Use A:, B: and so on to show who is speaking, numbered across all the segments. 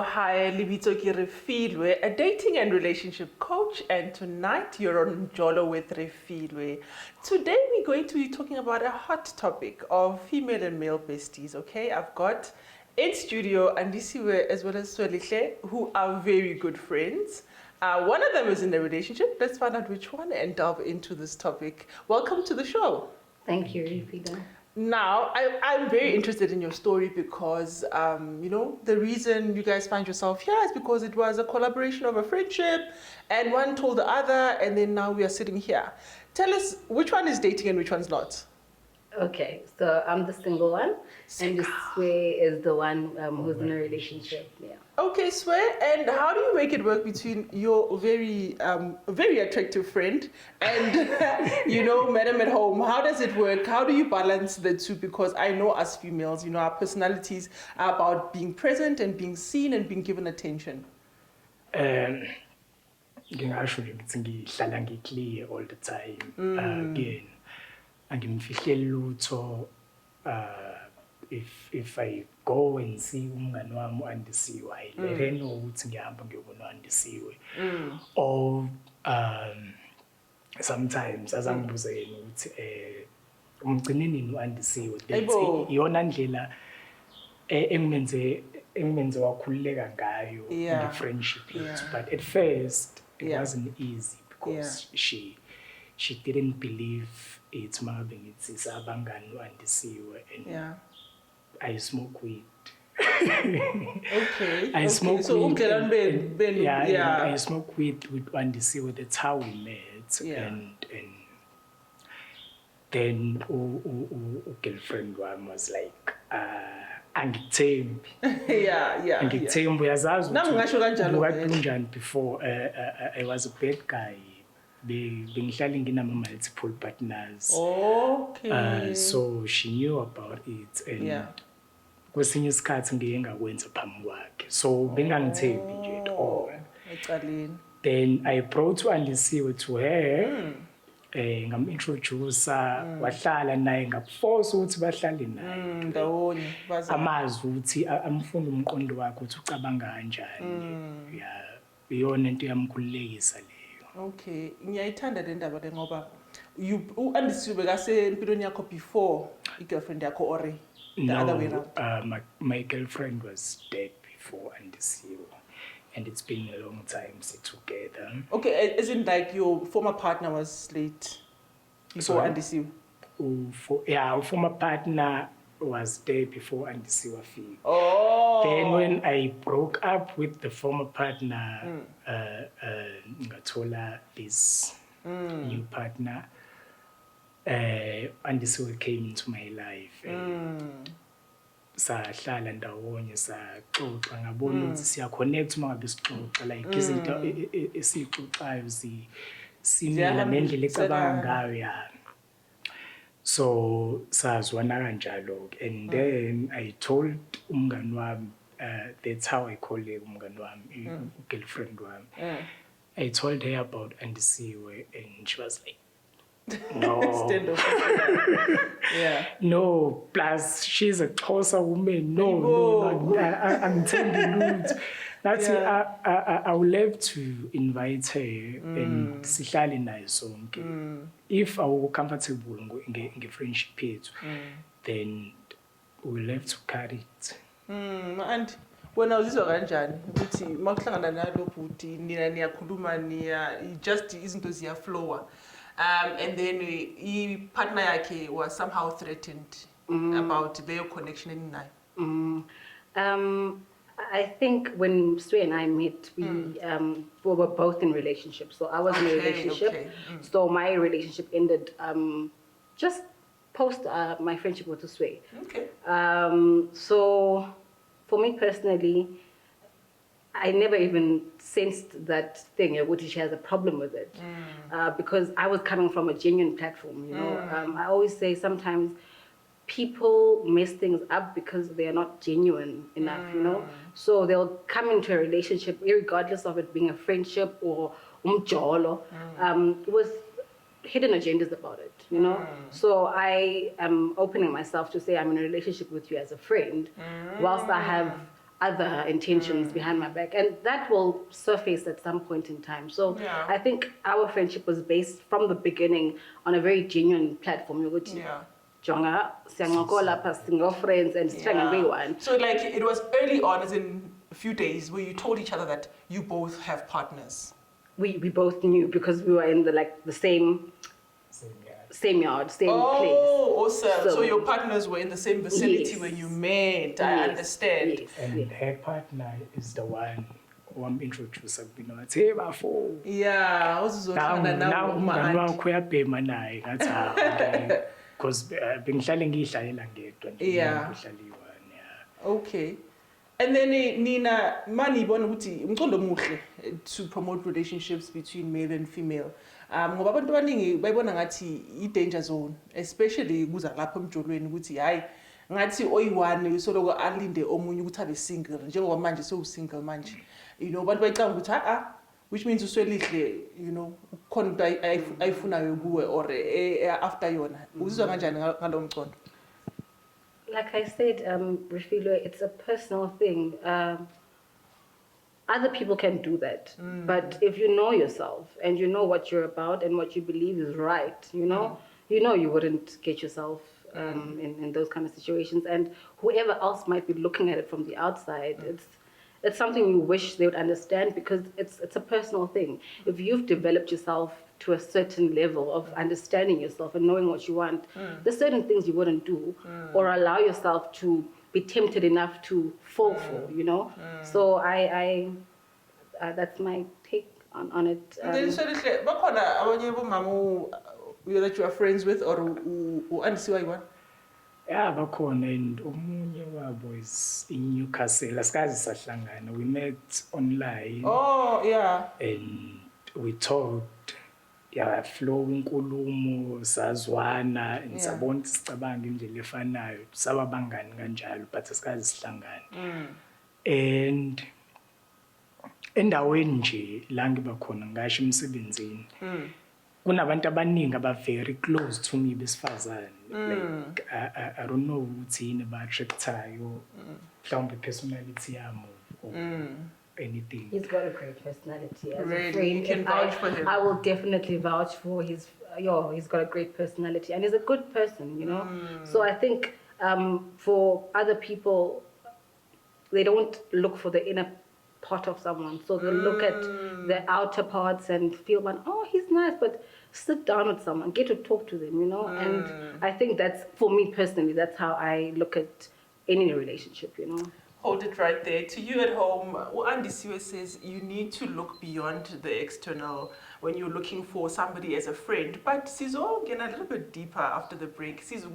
A: hi, Libito ki Refiloe, a dating and relationship coach, and tonight you're on Jolo with Refiloe. Today we're going to be talking about a hot topic of female and male besties, okay? I've got in studio Andisiwe as well as Swelihle, who are very good friends. One of them is in a relationship. Let's find out which one and delve into this topic. Welcome to the show.
B: Thank you, Refiloe.
A: Now, I'm very interested in your story because, the reason you guys find yourself here is because it was a collaboration of a friendship and one told the other and then now we are sitting here. Tell us which one is dating and which one's not.
B: Okay, so I'm the single one and Mswe is the one who's in a relationship. Yeah.
A: Okay, Swe, and how do you make it work between your very attractive friend and, madam at home? How does it work? How do you balance the two? Because I know as females, our personalities are about being present and being seen and being given attention.
C: Ngingasho ngithi ngihlala ngiclear all the time. Again, angimfihleli lutho. If I go and see umngani wami uAndisiwe, I let her know ukuthi ngiyahamba ngiyobona uAndisiwe. Or sometimes azangibuze yena ukuthi umgcine nini uAndisiwe. Iyona ndlela engimenze wakhululeka ngayo nge-friendship yethu. But at first it wasn't easy because she didn't believe it's mangabe ngithi sabangani uAndisiwe and I smoke weed.
A: Okay.
C: I smoke
A: so
C: weed.
A: I
C: smoke weed with Andisiwe. That's how we met. And then girlfriend was like, angithembi. Angithembi uyazazi ukuthi before I was a bad guy. Bengihlala nginama multiple partners.
A: Okay.
C: So she knew about it and kwesinye isikhathi ngeke ngakwenza phambi kwakhe. So bengangithembi nje at all. Then I brought Andisiwe to her. Ngam-introduce wahlala naye ngakuforce ukuthi bahlale naye.
A: Ndawonye
C: amazwi ukuthi amfunda umqondo wakhe ukuthi ucabanga kanjani. Iyona into yamkhululekisa le.
A: Okay, ngiyayithanda le ndaba le ngoba uAndisiwe bekasempilweni yakho before i-girlfriend yakho or the other way around?
C: My girlfriend was dead before Andisiwe, and it's been a long time since together.
A: Okay, isn't like your former partner was late before Andisiwe?
C: Former partner was there before Andisiwe fee. Then when I broke up with the former partner, ngathola this new partner, Andisiwe came into my life. Sahlala ndawonye saxoxa ngabona ukuthi siyaconnect mangabe sixoxa like izinto esixoxayo simila nendlela ecabanga ngayo So sazwana kanjalo and then I told umngani wami that's how I call her umngani wami girlfriend wami. I told her about Andisiwe and she was like no. No, plus she's a Xhosa woman. No, I'm telling you. That's it. I would love to invite her and sihlale naye sonke. If I were comfortable in friendship page, then we'll have to carry it.
A: And when I was kanjani ukuthi makuhlangana nalo bhuti nina niyakhuluma just izinto ziyaflowa. And then partner yake was somehow threatened about their connection in
B: I think when Mswe and I met, we were both in relationships. So I was in a relationship. So my relationship ended just post my friendship with Mswe.
A: Okay.
B: So for me personally, I never even sensed that thing, which she has a problem with it, because I was coming from a genuine platform. I always say sometimes people mess things up because they are not genuine enough. So they'll come into a relationship, regardless of it being a friendship or umjolo, with hidden agendas about it. So I am opening myself to say I'm in a relationship with you as a friend, whilst I have other intentions behind my back, and that will surface at some point in time. So
A: Yeah.
B: I think our friendship was based from the beginning on a very genuine platform.
A: Yeah.
B: Jonga, siyancokola lapha, single friends, and
A: Yeah. So like it was early on, as in a few days, where you told each other that you both have partners.
B: We both knew because we were in the same yard, same place.
A: Oh, awesome. So your partners were in the same vicinity
B: Yes.
A: where you met.
B: Yes.
A: I understand.
B: Yes.
C: And her partner is the one who I'm introduced to. Hey, bafo.
A: Yeah.
C: Now umngani wakho uyabhema naye ngathi because bengihlale ngiyidlalela ngedwa nje
A: Yeah.
C: ngihlaliwa yeah.
A: Okay. And then Nina, mani ibona ukuthi umcondo omuhle to promote relationships between male and female. Ngoba abantu abaningi bayibona ngathi i-danger zone, especially kuza lapha emjolweni ukuthi hayi ngathi oyi-one usoloko alinde omunye ukuthi abe single njengoba manje sewusingle manje. You know, abantu bayicanga ukuthi which means uswelihle, you know, khona into ayifunayo kuwe or after yona. Uzizwa kanjani ngalo mcondo?
B: Like I said, Refiloe, it's a personal thing. Other people can do that. But if you know yourself and you know what you're about and what you believe is right, you know you wouldn't get yourself in those kind of situations. And whoever else might be looking at it from the outside, it's something you wish they would understand because it's a personal thing. If you've developed yourself to a certain level of understanding yourself and knowing what you want, there's certain things you wouldn't do or allow yourself to be tempted enough to fall for, you know? So I that's my take on it.
A: Then so bakhona abanye bomama that you are friends with or andisiwa yiwani?
C: Yeah, bakhona and omunye wabo is in Newcastle. Asikazi sahlangana. We met online.
A: Oh, yeah.
C: And we talked. Yeah, flow inkulumo sazwana and sabona sicabanga indlela efanayo saba bangani kanjalo but asikazi sihlangana. And endaweni nje la ngiba khona ngasho emsebenzini kunabantu abaningi aba very close to me besifazane like I don't know ukuthi yini ba attractayo mhlawumbe personality yami or anything.
B: He's got a great personality as
A: Really?
B: a friend.
A: You can vouch for him.
B: I will definitely vouch for his. He's got a great personality and he's a good person, you know. So I think for other people, they don't look for the inner part of someone. So they look at the outer parts and feel, oh, he's nice, but sit down with someone, get to talk to them, you know. And I think that's, for me personally, that's how I look at any relationship, you know.
A: Hold it right there. To you at home, Andy says you need to look beyond the external when you're looking for somebody as a friend. But Sizo, again, a little bit deeper after the break. Sizo,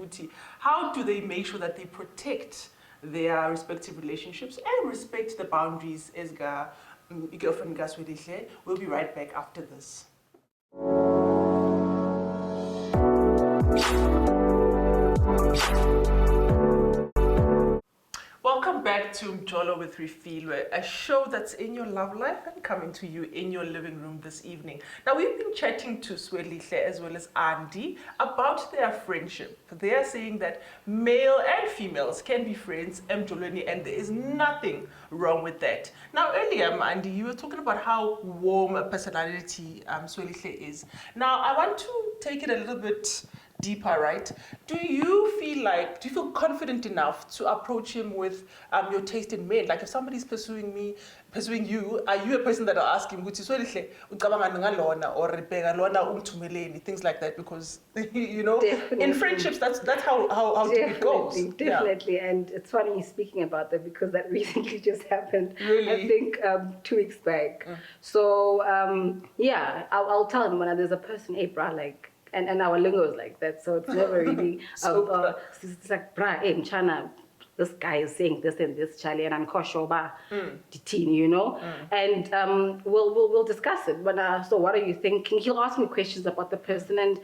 A: how do they make sure that they protect their respective relationships and respect the boundaries as girlfriend Gaswedihle? We'll be right back after this. Welcome back to Mjolo with Refiloe, a show that's in your love life and coming to you in your living room this evening. Now, we've been chatting to Mswe as well as Andy about their friendship. They are saying that male and females can be friends, Mjolweni, and there is nothing wrong with that. Now, earlier, Andy, you were talking about how warm a personality Mswe is. Now, I want to take it a little bit deeper, right? Do you feel confident enough to approach him with your taste in men? Like if somebody's pursuing you, are you a person that will ask him, or things like that? Because you know,
B: Definitely.
A: in friendships, that's how it goes.
B: Definitely, yeah. And it's funny speaking about that because that recently just happened.
A: Really?
B: I think 2 weeks back. So yeah, I'll tell him when there's a person, hey, brah, like. And our lingo is like that, so it's never really. It's like, brah, hey, mchana, this guy is saying this and this, Charlie, and I'm koshoba, teen, you know. And we'll discuss it. But so, what are you thinking? He'll ask me questions about the person, and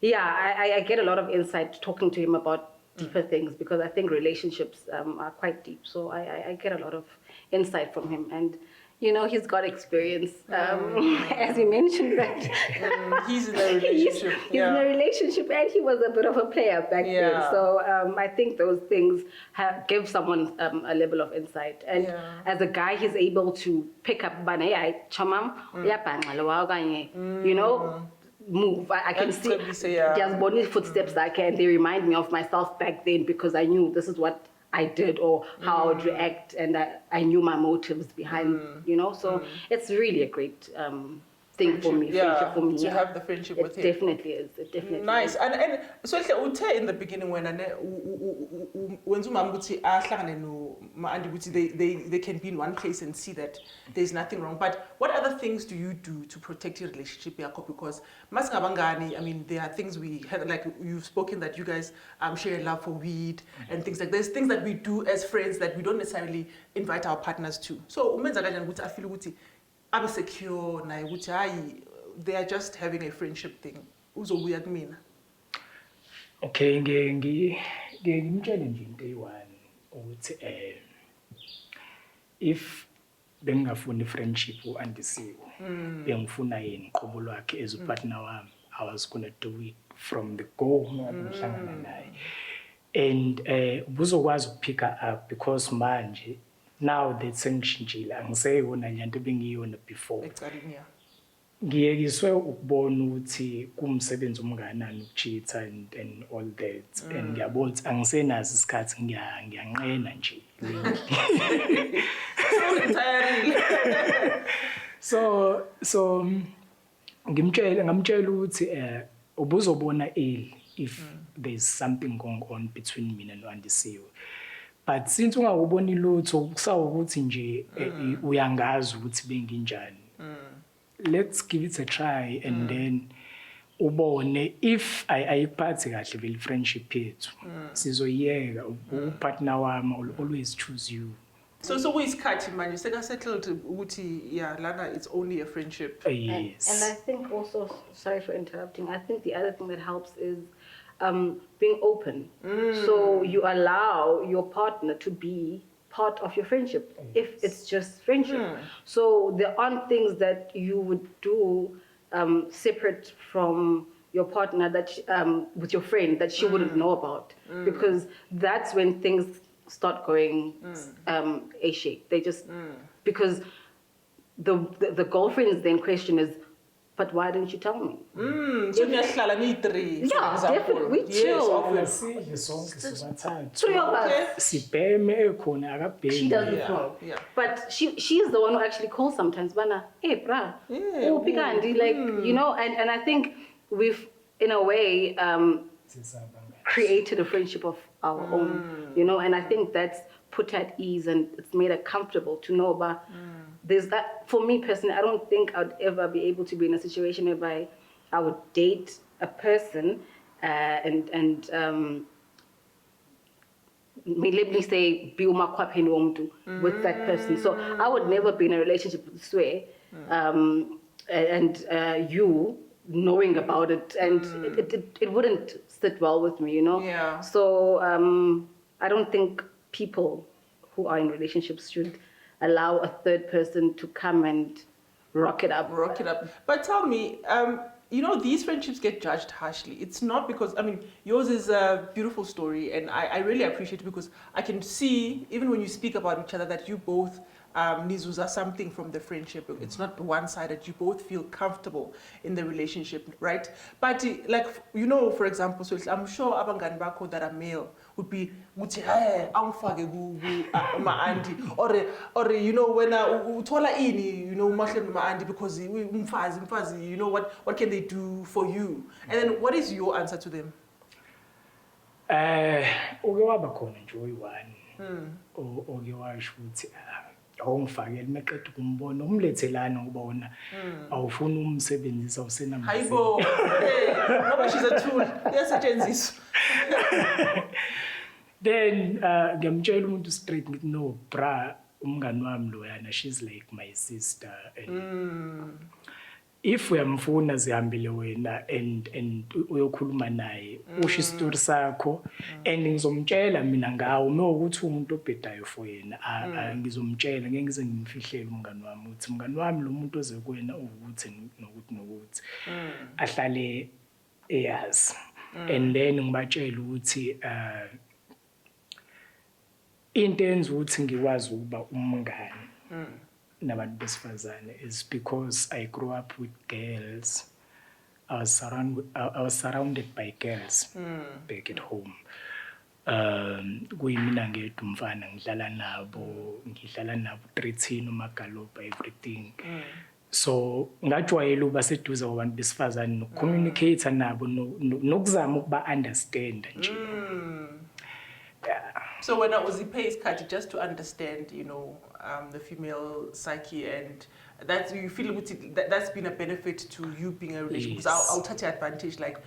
B: yeah, I get a lot of insight talking to him about deeper things because I think relationships are quite deep. So I get a lot of insight from him, and You know, he's got experience. As you mentioned that.
A: He's in a relationship.
B: He's in a relationship, and he was a bit of a player back then. So I think those things give someone a level of insight. And as a guy, he's able to pick up, you know, move. I can see just body footsteps that they remind me of myself back then, because I knew this is what I did or how I would react, and I knew my motives behind, you know. So it's really a great thing for me, friendship for me.
A: To have the friendship with him.
B: It definitely is. It definitely
A: nice.
B: is.
A: And so in the beginning when they can be in one place and see that there's nothing wrong. But what other things do you do to protect your relationship, Jacob? Because I mean, there are things we had, like you've spoken that you guys share a love for weed and things like there's things that we do as friends that we don't necessarily invite our partners to. So I feel I'm secure na they are just having a friendship thing. Uzo weird mean.
C: Okay, ngimtshele nje into eyi-one ukuthi if bengingafuna i-friendship u-Andisiwe bengifuna yena qobo lwakhe as upartner wami, I was gonna do it from the go ngihlangana naye. And ubuzokwazi ukuphika up because manje now that sengishintshile angiseyona lento bengiyona before. Ngiyekiswe ukubona ukuthi kumsebenzi umnganani ukucheat and all that, and ngiyabona ukuthi angisenazi isikhathi, ngiyanqena nje. So ngamtshela ukuthi ubuzobona early if there's something going on between mina no-Andisiwe. But since ungakuboni lutho kusawukuthi nje uyangazi ukuthi benginjani, let's give it a try and then ubone if ayiphathi kahle vele friendship yethu sizoyeka. Upartner wami will always choose you.
A: So kuyisikhathi manje sekasettled ukuthi lana it's only a friendship.
C: Yes.
B: And I think also, sorry for interrupting, I think the other thing that helps is being open. So you allow your partner to be part of your friendship, if it's just friendship. So there aren't things that you would do separate from your partner that with your friend that she wouldn't know about, because that's when things start going a-shape. They just because the girlfriends then question is, but why didn't you tell me?
A: So definitely.
B: We chill. Three of us. She doesn't know. But she's the one who actually calls sometimes. Bana, hey, brah. Oh, Pikandi. Like, you know, and I think we've, in a way, created a friendship of our own, you know, and I think that's put her at ease and it's made her comfortable to know about. There's that, for me personally, I don't think I'd ever be able to be in a situation whereby I would date a person and let me say, be with that person. So I would never be in a relationship with Mswe and you knowing about it, and it wouldn't sit well with me, you know?
A: Yeah.
B: So I don't think people who are in relationships should allow a third person to come and rock it up.
A: But tell me, you know, these friendships get judged harshly. It's not because, I mean, yours is a beautiful story, and I really appreciate it because I can see, even when you speak about each other, that you both nizuza something from the friendship. It's not one-sided. You both feel comfortable in the relationship, right? But like, you know, for example, so I'm sure abangani bakho that are male would be hey, ma Andy, or you know, when uthola ini, you know, mahle ma Andy, because umfazi, you know, what can they do for you? And then what is your answer to them?
C: Uke waba khona nje oyi-one oke washo ukuthi awungifakele meqeda ukumbona umlethelana ngibona awufuna umsebenzisa awusenamandla.
A: Hayibo, ngoba she's a tool iyasetshenziswa.
C: Then ngiyamtshela umuntu straight ngithi no bra umngani wami loyana, she's like my sister, and if uyamfuna zihambile wena and uyokhuluma naye usho isitori sakho and ngizomtshela mina ngawo mawukuthi umuntu obhedayo for yena ngizomtshela ngeke ngize ngimfihlele umngani wami uthi umngani wami lo muntu oze kuwena ukuthi nokuthi ahlale eyazi and then ngibatshela ukuthi into enza ukuthi ngikwazi ukuba umngani nabantu besifazane is because I grew up with girls. I was surrounded by girls back at home. Kuyimina ngedwa umfana ngidlala nabo 13 umagalopha everything. So ngajwayela uba seduze kwabantu besifazane nokucommunicate nabo nokuzama ukuba understand nje.
A: So when I was isikhathi just to understand, the female psyche, and that you feel that's been a benefit to you being a relationship. Yes. Because I'll touch advantage like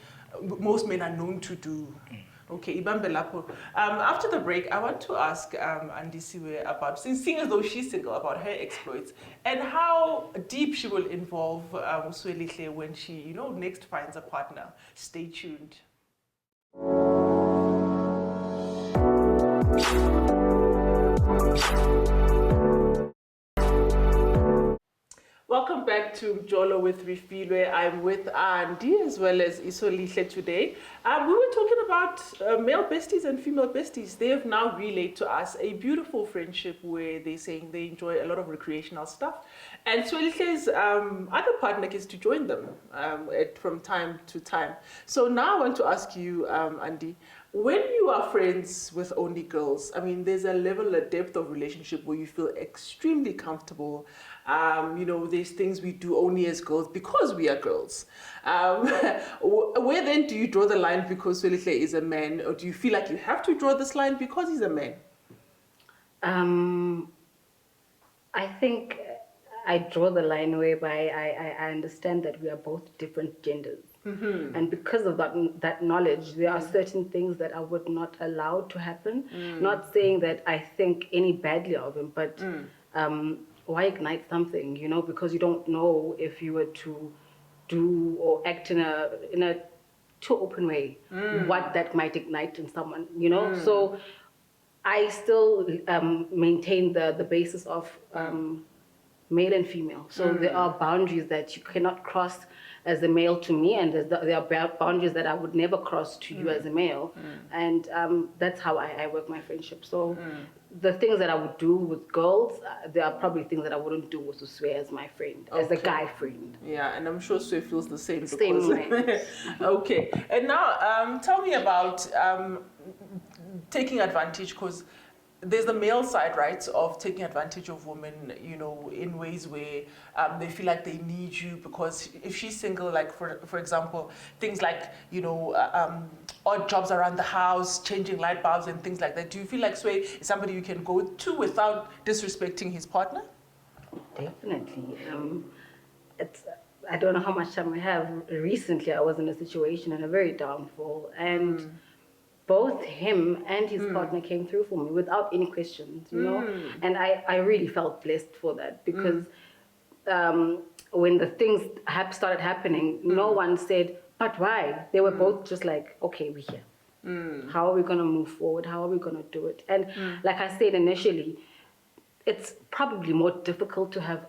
A: most men are known to do. Okay, ibambe lapho. After the break, I want to ask Andy Mswe about, seeing as though she's single, about her exploits and how deep she will involve Mswe when she, next finds a partner. Stay tuned. Welcome back to Jolo with Refiloe. I'm with Andy as well as Isolihle today. We were talking about male besties and female besties. They have now relayed to us a beautiful friendship where they're saying they enjoy a lot of recreational stuff. And Isolile's other partner gets to join them from time to time. So now I want to ask you, Andy, when you are friends with only girls, I mean, there's a level, a depth of relationship where you feel extremely comfortable. There's things we do only as girls because we are girls. Where then do you draw the line because Swelihle is a man, or do you feel like you have to draw this line because he's a man?
B: I think I draw the line whereby I understand that we are both different genders. Mm-hmm. And because of that knowledge, there are certain things that I would not allow to happen. Not saying that I think any badly of him, but why ignite something, because you don't know if you were to do or act in a too open way, what that might ignite in someone, So I still maintain the basis of male and female. So there are boundaries that you cannot cross as a male to me, and there are boundaries that I would never cross to you as a male. And that's how I work my friendship. So the things that I would do with girls, there are probably things that I wouldn't do with Mswe as my friend, as a guy friend.
A: Yeah, and I'm sure Mswe feels the same.
B: Same way.
A: Okay, and now tell me about taking advantage, because there's the male side, right, of taking advantage of women, in ways where they feel like they need you, because if she's single, like for example, things like, odd jobs around the house, changing light bulbs and things like that. Do you feel like Mswe is somebody you can go to without disrespecting his partner?
B: Definitely. I don't know how much time I have. Recently, I was in a situation in a very downfall, and both him and his partner came through for me without any questions, And I really felt blessed for that, because when the things started happening, no one said, but why? They were both just like, okay, we're here. How are we going to move forward? How are we going to do it? And like I said initially, it's probably more difficult to have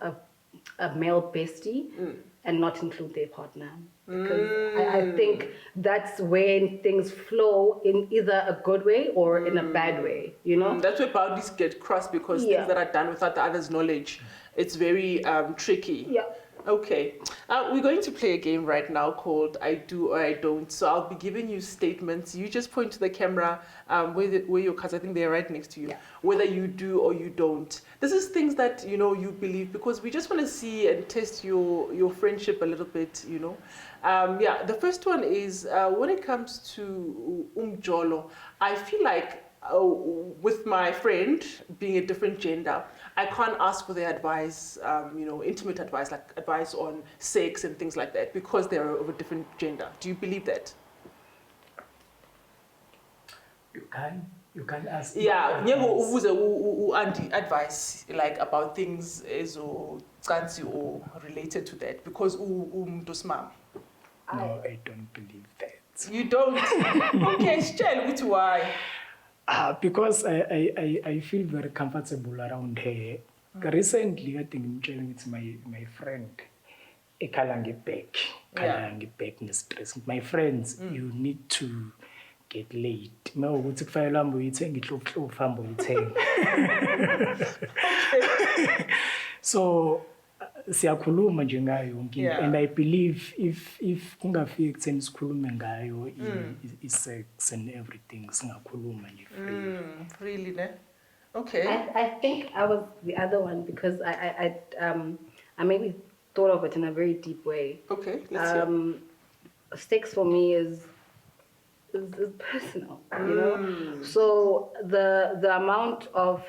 B: a male bestie and not include their partner. Because I think that's when things flow in either a good way or in a bad way,
A: That's where boundaries get crossed, because things that are done without the other's knowledge, it's very tricky.
B: Yeah.
A: Okay. We're going to play a game right now called I Do or I Don't. So I'll be giving you statements. You just point to the camera where your cards, I think they're right next to you, whether you do or you don't. This is things that, you believe, because we just want to see and test your friendship a little bit, The first one is when it comes to Jolo, I feel like with my friend being a different gender, I can't ask for their advice, intimate advice, like advice on sex and things like that, because they're of a different gender. Do you believe that?
C: You can't ask.
A: Yeah, Andy advice like about things or related to that because
C: No, I don't believe that.
A: You don't. Okay, share with why.
C: Because I feel very comfortable around her. Recently, I think it's my friend. Ekalange back stress. My friends, you need to get late. So siyakhuluma nje ngayo yonke and I believe if kungafika ekutheni sikhulume ngayo i-sex and everything singakhuluma nje
A: freely ne? Okay.
B: I think I was the other one because I maybe thought of it in a very deep way.
A: Okay, let's hear.
B: Sex for me is personal, you know. So the amount of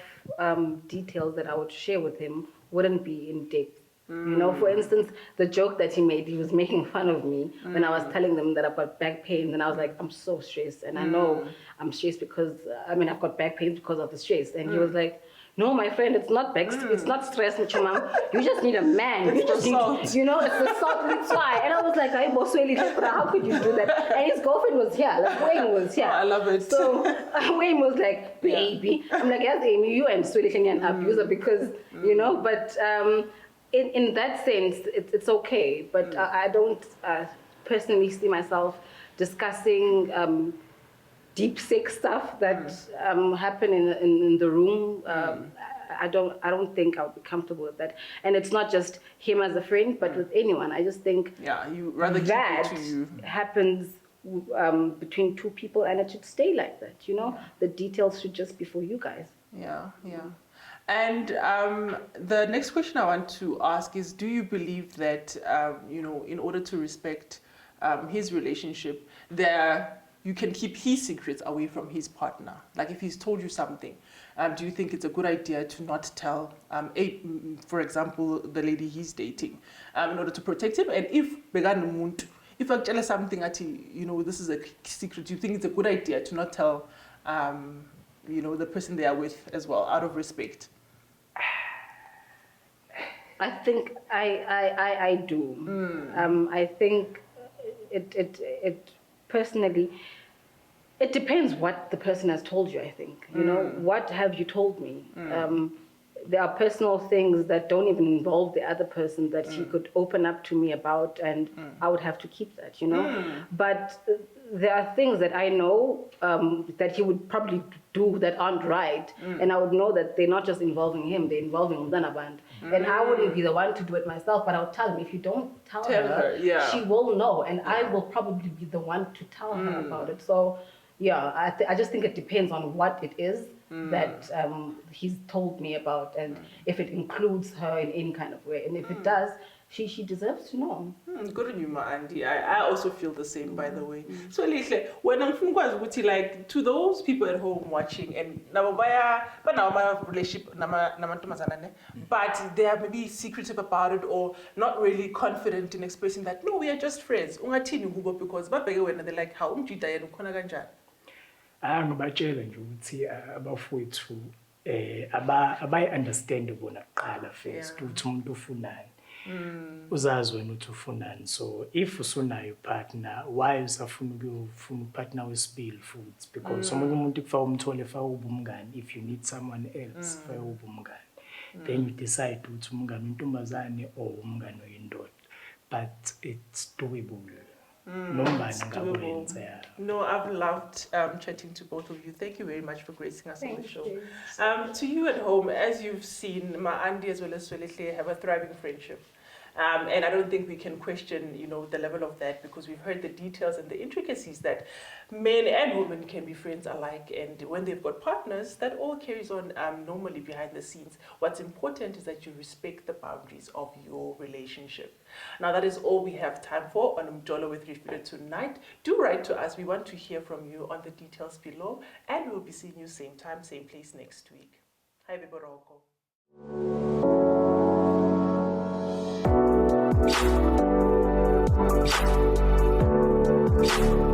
B: details that I would share with him wouldn't be in depth. You know, for instance, the joke that he made, he was making fun of me when I was telling them that I've got back pains, and I was like, I'm so stressed, and I know I'm stressed because I've got back pains because of the stress, and he was like, no, my friend, it's not back, it's not stress, with your mom. You just need a man. You just need, you know, it's the salt. That's why. And I was like, how could you do that? And his girlfriend was here. Like Wayne was here.
A: Oh, I love it.
B: So Wayne was like, baby. I'm like, yes, Amy, you and Swedish and an abuser because you know. But in that sense, it's okay. But I don't personally see myself discussing deep sex stuff that happen in the room. I don't think I would be comfortable with that. And it's not just him as a friend, but with anyone. I just think
A: you rather keep it to you.
B: Happens between two people, and it should stay like that. You know, the details should just be for you guys.
A: Yeah. And the next question I want to ask is: do you believe that in order to respect his relationship, you can keep his secrets away from his partner? Like if he's told you something, do you think it's a good idea to not tell, for example, the lady he's dating, in order to protect him? And if I tell something that this is a secret, do you think it's a good idea to not tell, the person they are with as well, out of respect?
B: I think I do. I think it personally. It depends what the person has told you, I think. You know, what have you told me? There are personal things that don't even involve the other person that he could open up to me about, and I would have to keep that, you know? But there are things that I know that he would probably do that aren't right, and I would know that they're not just involving him, they're involving Udanaband. And I wouldn't be the one to do it myself, but I would tell him, if you don't tell her, she will know, and I will probably be the one to tell her about it. So, yeah, I just think it depends on what it is that he's told me about, and if it includes her in any kind of way. And if it does, she deserves to know.
A: Good on you, Andy. I also feel the same, by the way. So, when I'm like to those people at home watching, and my relationship, but they are maybe secretive about it or not really confident in expressing that, no, we are just friends. Because they're like, how
C: ngibatshela nje ukuthi abafowethu abayi-understande bona kuqala first ukuthi umuntu ufunani. Uzazi wena ukuthi ufunani. So if usunayo partner, why usafuna ukuyofuna upartner wesibili futhi? Because omunye umuntu kufaka umthole faka ubumngani. If you need someone else, faka ubumngani. Then you decide ukuthi umngani untombazane or umngani oyindoda. But it's doable.
A: No, I've loved chatting to both of you. Thank you very much for gracing us on the show. To you at home, as you've seen, Andy as well as Swelehle have a thriving friendship. And I don't think we can question, the level of that, because we've heard the details and the intricacies that men and women can be friends alike. And when they've got partners, that all carries on normally behind the scenes. What's important is that you respect the boundaries of your relationship. Now, that is all we have time for on Mjolo with Refiloe tonight. Do write to us. We want to hear from you on the details below. And we'll be seeing you same time, same place next week. Hi, Biboroko. Thank you.